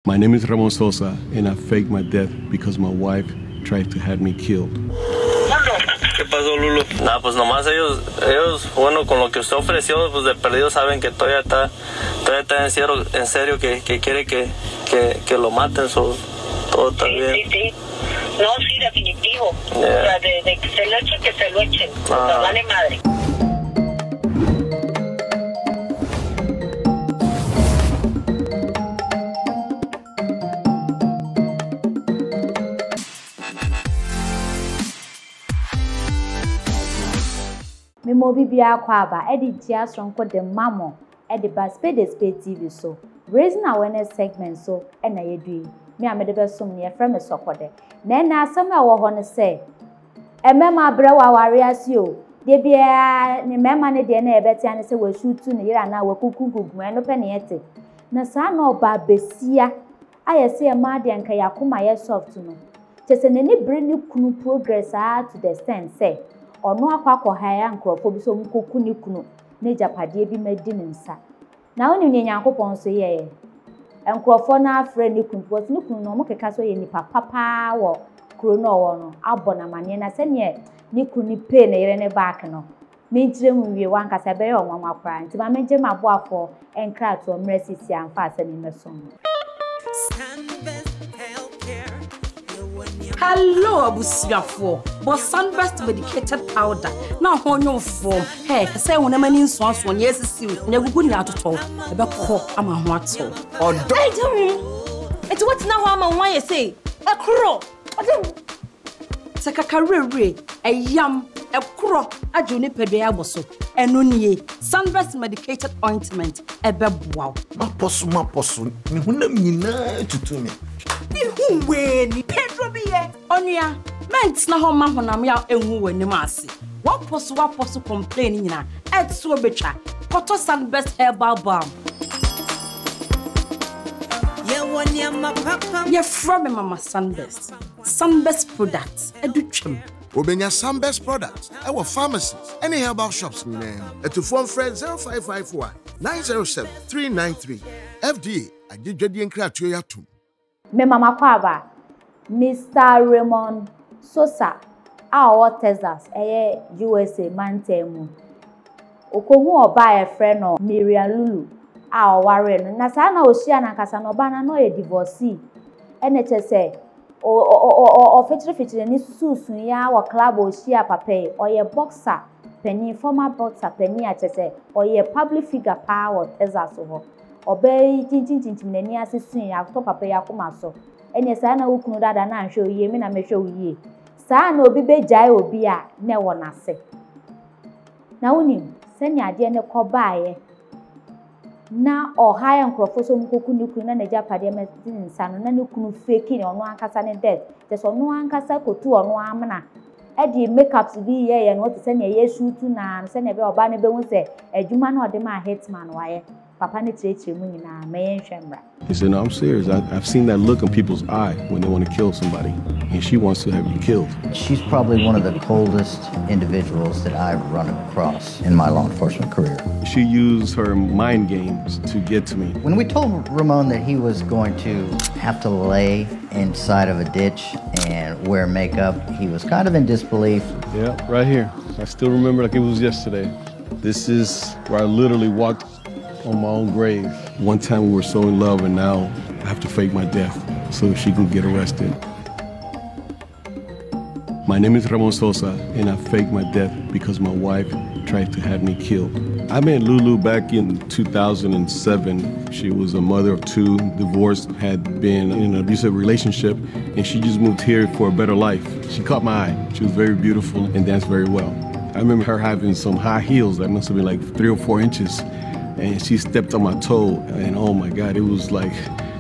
My name is Ramon Sosa, and I faked my death because my wife tried to have me killed. ¿Qué pasó, Lulu? Nada, pues nomás ellos, bueno, con lo que usted ofreció, pues de perdido saben que todavía está en serio que quiere que lo maten, todo está bien. Sí. No, sí, definitivo. O sea, de que se lo echen, que se lo echen. O sea, vale madre. Me mobi bia kwaba edi tia sonko de mamo edi ba Spade TV so raising awareness segment so na yedui me amede be som ne frɛ me sokode na asɛm a wo ho ne sɛ emema brɛ wa ware ase o de bia ne mema ne de na ebetia ne sɛ wa shutu ne yira na wa kukugugu eno pe ne yete na saa na oba besia ayese e ma de nka yakoma ye soft no chese ne ni bre ni kunu progress to the extent say ono akwa haya nkrofo bi so mkoku ni kunu ne japade bi madi ne nsa na woni nyankopon so ye nkrofo na afre ni kunu pot ni kunu no mo keka so ye nipa papa wo kuro no wo no abona mane na se ne ni kunu pe ne yere ne back no me ntire mu wie wan kasa be ye onwa akwa nti ma menje maboafo enkra to mresisi amfa ase ni meso. Hello, Abusiafo. But sunburst medicated powder. Now, on your form. Hey, say when a man in swans one yes, see, never good now to talk about cock. I'm a what so. Or don't. It's what now I'm on why you say a crow. Take a career, a yam, a crow, a juniper beaboso, and only sunburst medicated ointment, a bebwao. My possum, to me. Who when Pedro be onia meant na ho ma honam ya enwu wani maase what posso complaining na et so betwa koto sunbest herbal balm ye from mama sunbest products edutwem Obenya Sunbest products our pharmacies any herbal shops at to phone friend 0554 907 393 FDA agidwadi enkra ya tum. Me mama kwaba Mr. Raymond Sosa our Texas USA mantemu okohu oba e frɛ no Miriam Lulu ware no na saa na ohia na kasa no ba na no e divorcee ene chese o fetire ni susun ya wa club ohia papa oye boxer penny former boxer penny a chese oye public figure power Texas ho obey tintin nani asesun ya to papa ya koma so ene saa na ukunu dada na ahwe oye me na mehwe oye saa na obi bejai obi a ne wonase na wonim senya ade ne kobaaye na ohaya nkrofo so mkoku ni kunu na naja pade medin nsa no na ne kunu fake ni ono ankasa ne death te so ono ankasa kotu ono amna edi makeup bi ye no te senya ye shoot na senya be oba ne be hu se adwuma na ode ma hitman waye. He said, no, I'm serious. I've seen that look in people's eye when they want to kill somebody, and she wants to have you killed. She's probably one of the coldest individuals that I've run across in my law enforcement career. She used her mind games to get to me. When we told Ramon that he was going to have to lay inside of a ditch and wear makeup, he was kind of in disbelief. Yeah, right here. I still remember like it was yesterday. This is where I literally walked on my own grave. One time we were so in love, and now I have to fake my death so she can get arrested. My name is Ramon Sosa, and I faked my death because my wife tried to have me killed. I met Lulu back in 2007. She was a mother of two, divorced, had been in an abusive relationship, and she just moved here for a better life. She caught my eye. She was very beautiful and danced very well. I remember her having some high heels that must have been like 3 or 4 inches. And she stepped on my toe, and oh my God, it was like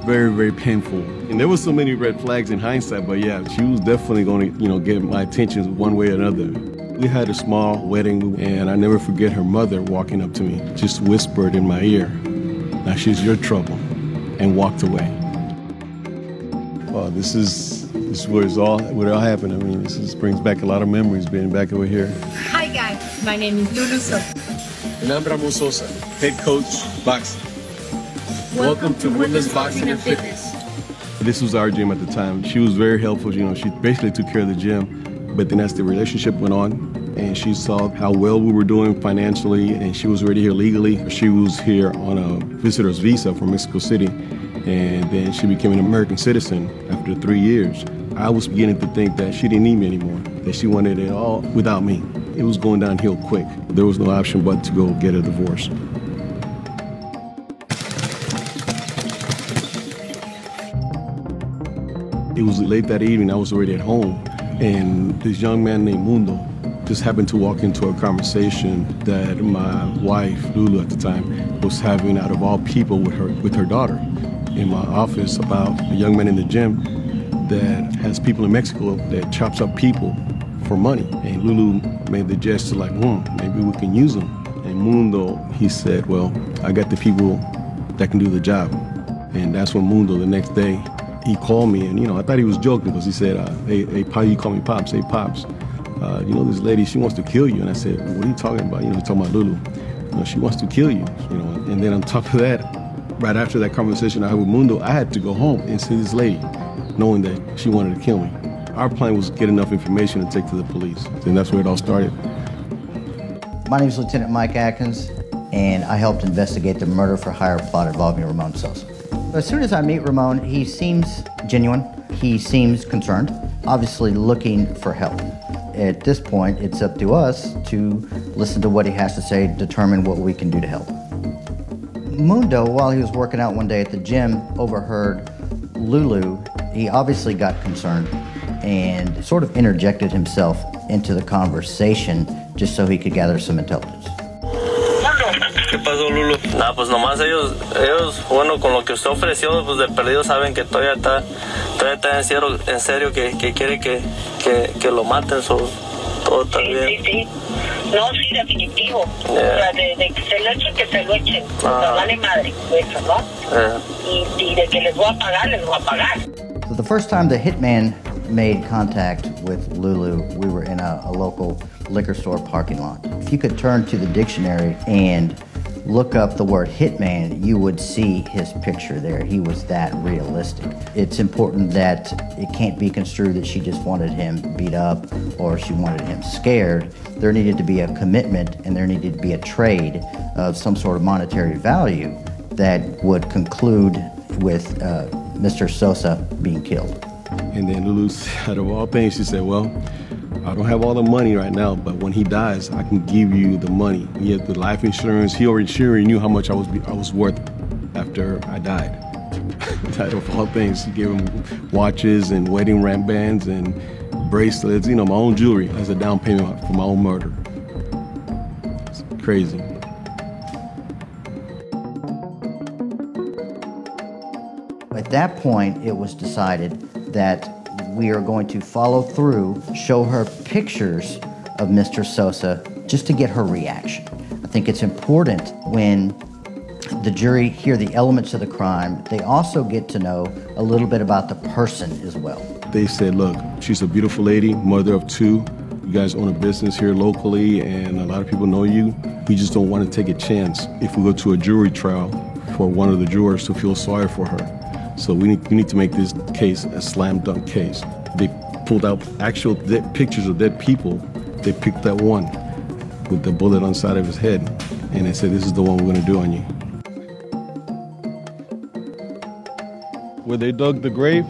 very, very painful. And there was so many red flags in hindsight, but yeah, she was definitely going to, get my attention one way or another. We had a small wedding, and I never forget her mother walking up to me, just whispered in my ear, "Now she's your trouble," and walked away. Oh, this is where it all happened. I mean, this brings back a lot of memories being back over here. Hi guys, my name is Lulu Sosa. And I'm Ramon Sosa, head coach, boxing. Welcome to Women's Boxing and Fitness. This was our gym at the time. She was very helpful. You know, she basically took care of the gym. But then as the relationship went on, and she saw how well we were doing financially, and she was already here legally. She was here on a visitor's visa from Mexico City, and then she became an American citizen after 3 years. I was beginning to think that she didn't need me anymore, that she wanted it all without me. It was going downhill quick. There was no option but to go get a divorce. It was late that evening, I was already at home, and this young man named Mundo just happened to walk into a conversation that my wife, Lulu at the time, was having out of all people with her daughter in my office about a young man in the gym that has people in Mexico that chops up people for money. And Lulu made the gesture like, maybe we can use them. And Mundo, he said, well, I got the people that can do the job. And that's when Mundo, the next day, he called me, and I thought he was joking because he said, hey, Pa, you call me Pops, hey, Pops. This lady, she wants to kill you. And I said, what are you talking about? He's talking about Lulu. She wants to kill you, And then on top of that, right after that conversation I had with Mundo, I had to go home and see this lady, knowing that she wanted to kill me. Our plan was to get enough information to take to the police. And that's where it all started. My name is Lieutenant Mike Atkins, and I helped investigate the murder for hire plot involving Ramon Sosa. As soon as I meet Ramon, he seems genuine. He seems concerned, obviously looking for help. At this point, it's up to us to listen to what he has to say, determine what we can do to help. Mundo, while he was working out one day at the gym, overheard Lulu. He obviously got concerned and sort of interjected himself into the conversation just so he could gather some intelligence. ¿Qué pasó, Lulu? Nah, pues nomás ellos, bueno, con lo que usted ofreció, pues de perdido saben que todavía está en serio que quiere que lo maten, todo está bien. Sí. No, sí, definitivo. O sea, de que se lo echen. O sea, vale madre, eso, ¿no? Y de que les voy a pagar. So the first time the hitman made contact with Lulu, we were in a local liquor store parking lot. If you could turn to the dictionary and look up the word hitman, you would see his picture there. He was that realistic. It's important that it can't be construed that she just wanted him beat up or she wanted him scared. There needed to be a commitment, and there needed to be a trade of some sort of monetary value that would conclude with Mr. Sosa being killed. And then Lulu, out of all things, she said, well, I don't have all the money right now, but when he dies, I can give you the money. He had the life insurance. He already knew how much I was worth after I died. Out of all things, he gave him watches and wedding bands and bracelets, my own jewelry as a down payment for my own murder. It's crazy. At that point, it was decided that we are going to follow through, show her pictures of Mr. Sosa just to get her reaction. I think it's important when the jury hear the elements of the crime, they also get to know a little bit about the person as well. They said, look, she's a beautiful lady, mother of 2. You guys own a business here locally, and a lot of people know you. We just don't want to take a chance if we go to a jury trial for one of the jurors to feel sorry for her. So we need to make this case a slam dunk case. They pulled out actual pictures of dead people. They picked that one with the bullet on the side of his head, and they said, this is the one we're going to do on you. Where they dug the grave,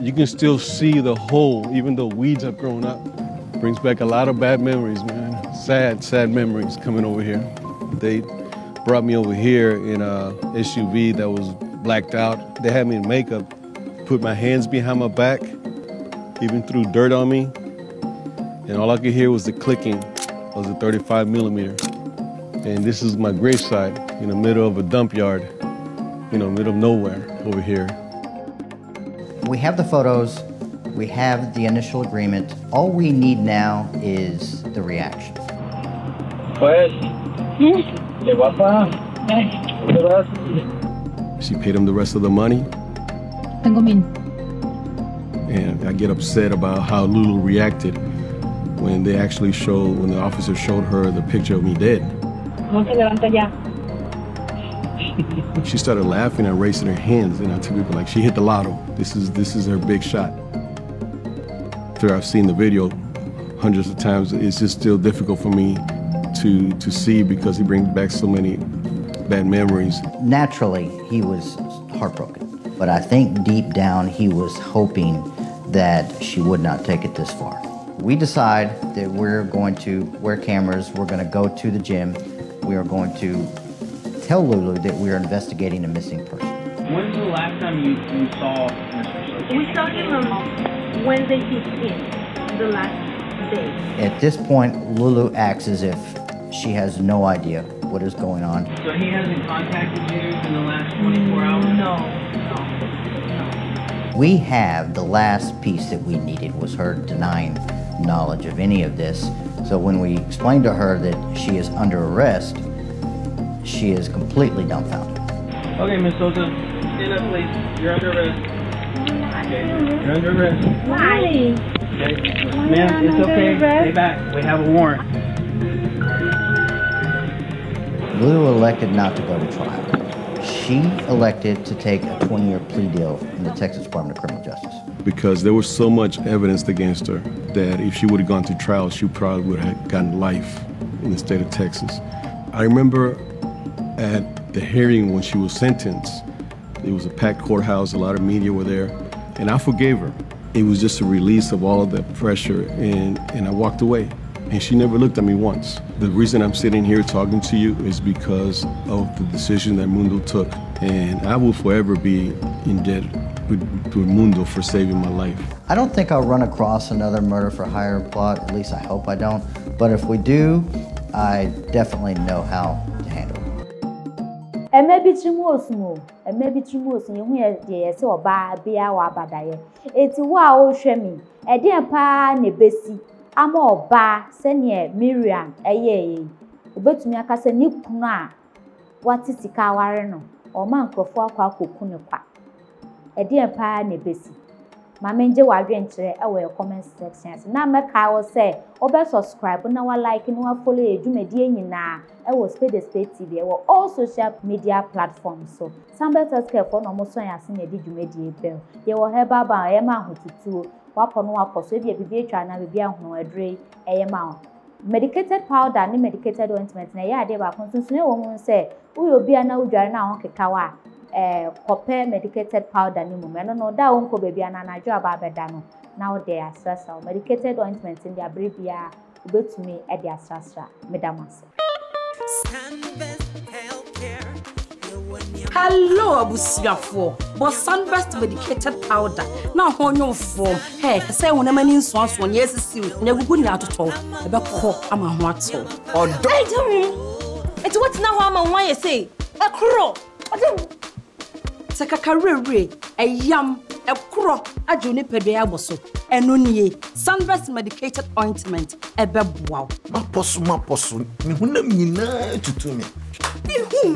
you can still see the hole, even though weeds have grown up. Brings back a lot of bad memories, man. Sad memories coming over here. They brought me over here in a SUV that was blacked out. They had me in makeup, put my hands behind my back, even threw dirt on me. And all I could hear was the clicking of the 35 millimeter. And this is my gravesite in the middle of a dump yard, middle of nowhere over here. We have the photos, we have the initial agreement. All we need now is the reaction. Pues, de guapa. She paid him the rest of the money. Tengo mil. And I get upset about how Lulu reacted when the officer showed her the picture of me dead. No se levanta ya. She started laughing and raising her hands, and I told people like, she hit the lotto. This is her big shot. After I've seen the video hundreds of times, it's just still difficult for me to see because he brings back so many bad memories. Naturally, he was heartbroken, but I think deep down he was hoping that she would not take it this far. We decide that we're going to wear cameras, we're going to go to the gym, we are going to tell Lulu that we are investigating a missing person. When's the last time you saw Mr. Sosa? We saw him on Wednesday 15th, the last day. At this point, Lulu acts as if she has no idea what is going on. So he hasn't contacted you in the last 24 hours? No. We have the last piece that we needed was her denying knowledge of any of this. So when we explained to her that she is under arrest, she is completely dumbfounded. Okay, Miss Sosa, stand up, please. You're under arrest. Okay, you're under arrest. Why? Okay, ma'am, it's okay. Stay back. We have a warrant. Lulu elected not to go to trial. She elected to take a 20-year plea deal in the Texas Department of Criminal Justice. Because there was so much evidence against her that if she would have gone to trial, she probably would have gotten life in the state of Texas. I remember at the hearing when she was sentenced, it was a packed courthouse, a lot of media were there, and I forgave her. It was just a release of all of that pressure, and I walked away. And she never looked at me once. The reason I'm sitting here talking to you is because of the decision that Mundo took. And I will forever be in debt to Mundo for saving my life. I don't think I'll run across another murder for hire plot, at least I hope I don't. But if we do, I definitely know how to handle it. Maybe Chimosumo, and maybe Chimosu, you hear the so bad be our badaye. It's wow, Shemi, a dear pa nebesi. Amo ba senye Miriam eye obetumi aka se ni kunu a wati sika ware no o ma nkrofo akwa koku ne kwa e de pa na besi ma menje wadwe nkire e we comment section na meka wo se obe subscribe na wa like na wa follow edwumadi nyina e wo Spade TV e wo all social media platforms so Sambet for no mo so ya se na di dwumadi e bel ye wo heba ba ye ma hotutuo wapono waposo e bia atwa na bia hono adre eye ma medicated powder ni medicated ointment na ya ade ba konsunsun e wo mu se uyo bia na udware na won kekawa copper medicated powder ni mu me no da won ko bia na najo aba beda no na wo de asasa medicated ointment in dia brebia ubetumi e de asasa medamase. Hello, Abusiafo. But Sunburst medicated powder. Now, on your form. Hey, say when a man in swans one yes, see, never good now to talk about cock. I'm a what so. Or don't. It's what now I'm on why you say a crow. Sakakare, a yam, a crow, a juniper bosso, and nunye, Sunburst medicated ointment, a wow. My possum, to me.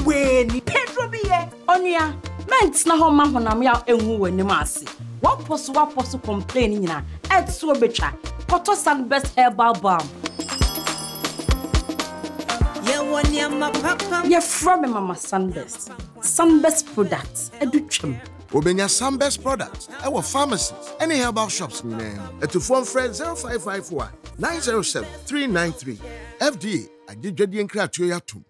When Pedro be onia, meant na home man when I'm out and who in the massy. What possible complaining na at so betra, Cotton Sunburst herbal balm. You're from Mama Sunburst. Sunburst products, a duchum. Obenya Sunburst products, our pharmacies, any herbal shops name. To phone friend 0551 907 393. FDA, I did Jedian Kratio Yatum.